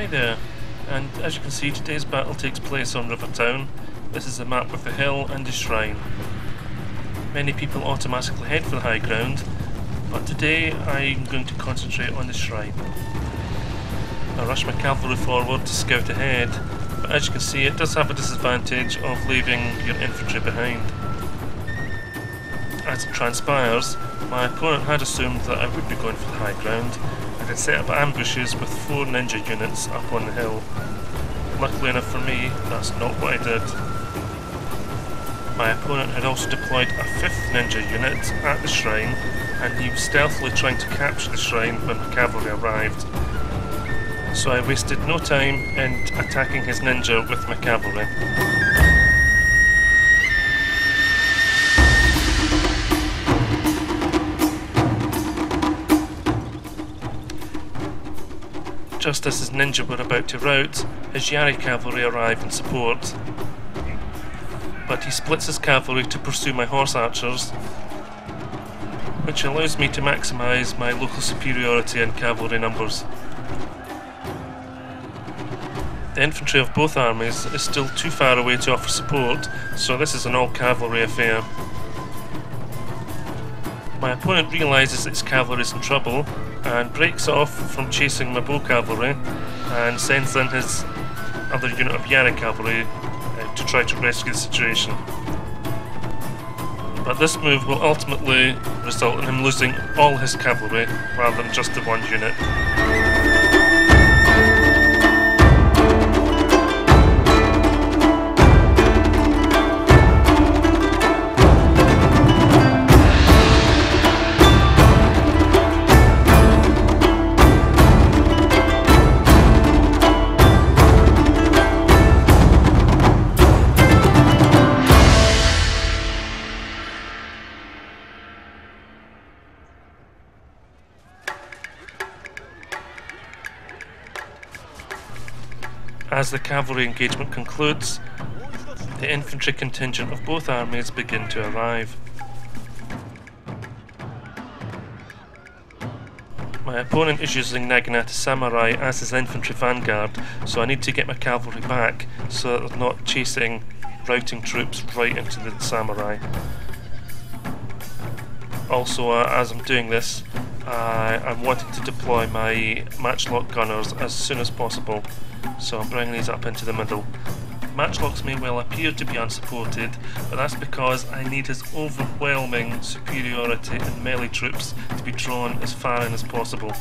Hi there, and as you can see, today's battle takes place on Rivertown. This is a map with the hill and the shrine. Many people automatically head for the high ground, but today I'm going to concentrate on the shrine. I rush my cavalry forward to scout ahead, but as you can see it does have a disadvantage of leaving your infantry behind. As it transpires, my opponent had assumed that I would be going for the high ground, and had set up ambushes with 4 ninja units up on the hill. Luckily enough for me, that's not what I did. My opponent had also deployed a 5th ninja unit at the shrine, and he was stealthily trying to capture the shrine when the cavalry arrived. So I wasted no time in attacking his ninja with my cavalry. Just as his ninja were about to rout, his Yari cavalry arrive in support. But he splits his cavalry to pursue my horse archers, which allows me to maximise my local superiority in cavalry numbers. The infantry of both armies is still too far away to offer support, so this is an all-cavalry affair. My opponent realises that his cavalry is in trouble and breaks off from chasing my bow cavalry and sends in his other unit of Yari cavalry to try to rescue the situation. But this move will ultimately result in him losing all his cavalry rather than just the one unit. As the cavalry engagement concludes, the infantry contingent of both armies begin to arrive. My opponent is using naginata samurai as his infantry vanguard, so I need to get my cavalry back so that they're not chasing routing troops right into the samurai. Also, as I'm doing this, I'm wanting to deploy my matchlock gunners as soon as possible, so I'm bringing these up into the middle. Matchlocks may well appear to be unsupported, but that's because I need his overwhelming superiority in melee troops to be drawn as far in as possible.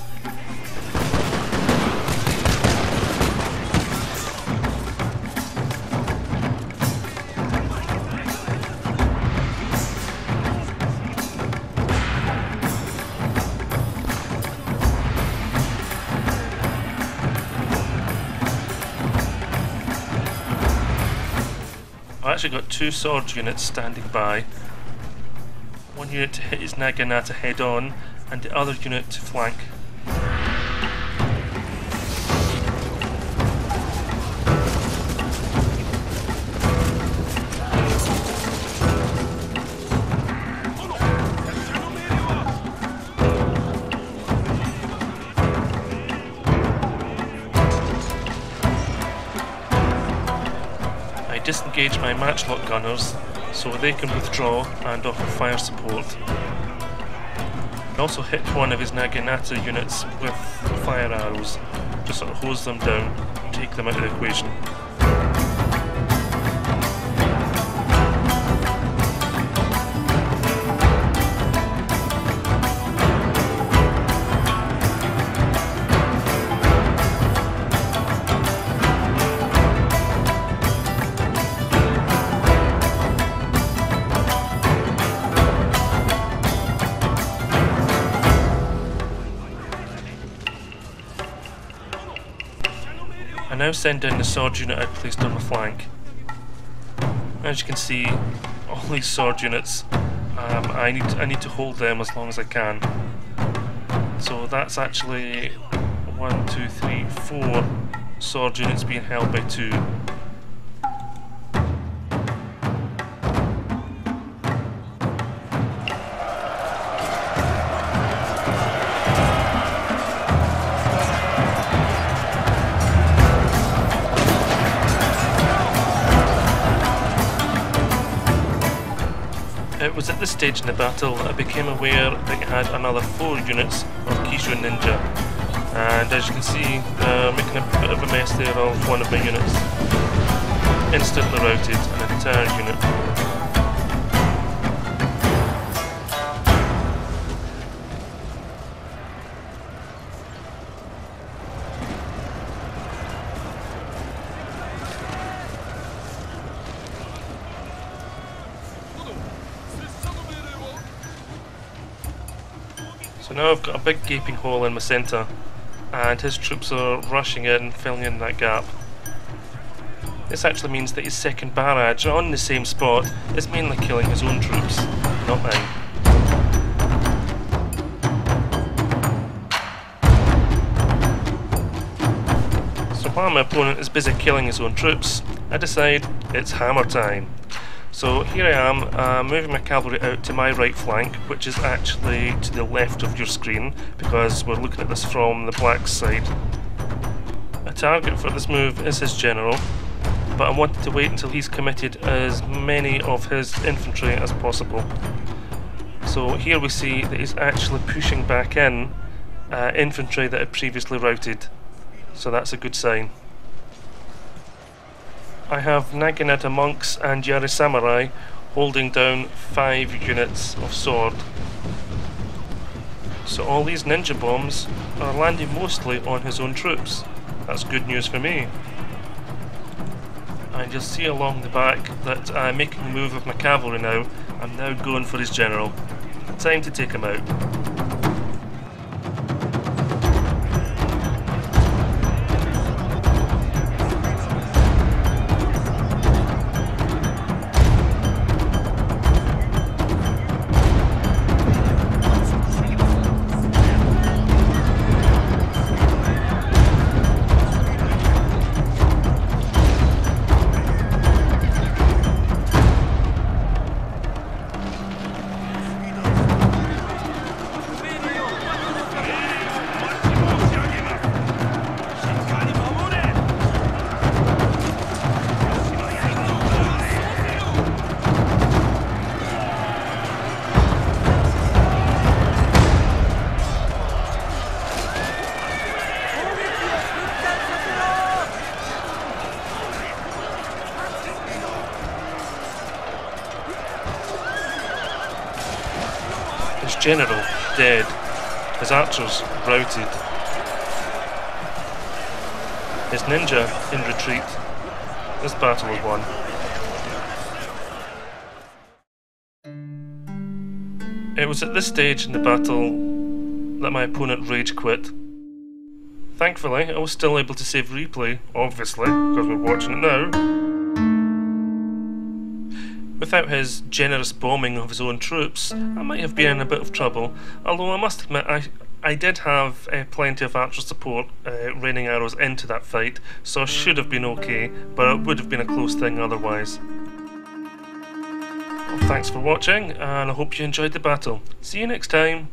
I've actually got 2 sword units standing by. One unit to hit his naginata head on, and the other unit to flank. Disengage my matchlock gunners so they can withdraw and offer fire support. I also hit one of his naginata units with fire arrows to sort of hose them down and take them out of the equation. I now send down the sword unit I placed on the flank. As you can see, all these sword units, I need to hold them as long as I can. So that's actually 1, 2, 3, 4 sword units being held by 2. It was at this stage in the battle that I became aware that he had another 4 units of Kishu Ninja, and as you can see, making a bit of a mess there of one of my units. Instantly routed an entire unit. So now I've got a big gaping hole in my centre, and his troops are rushing in, filling in that gap. This actually means that his second barrage on the same spot is mainly killing his own troops, not mine. So while my opponent is busy killing his own troops, I decide it's hammer time. So here I am, moving my cavalry out to my right flank, which is actually to the left of your screen, because we're looking at this from the black side. A target for this move is his general, but I wanted to wait until he's committed as many of his infantry as possible. So here we see that he's actually pushing back in infantry that had previously routed, so that's a good sign. I have naginata monks and yari samurai holding down 5 units of sword. So all these ninja bombs are landing mostly on his own troops. That's good news for me. And you'll see along the back that I'm making the move of my cavalry now. I'm now going for his general. Time to take him out. His general dead, his archers routed, his ninja in retreat. This battle is won. It was at this stage in the battle that my opponent rage quit. Thankfully, I was still able to save replay, obviously, because we're watching it now. Without his generous bombing of his own troops, I might have been in a bit of trouble, although I must admit I did have plenty of archer support raining arrows into that fight, so I should have been okay, but it would have been a close thing otherwise. Well, thanks for watching, and I hope you enjoyed the battle. See you next time!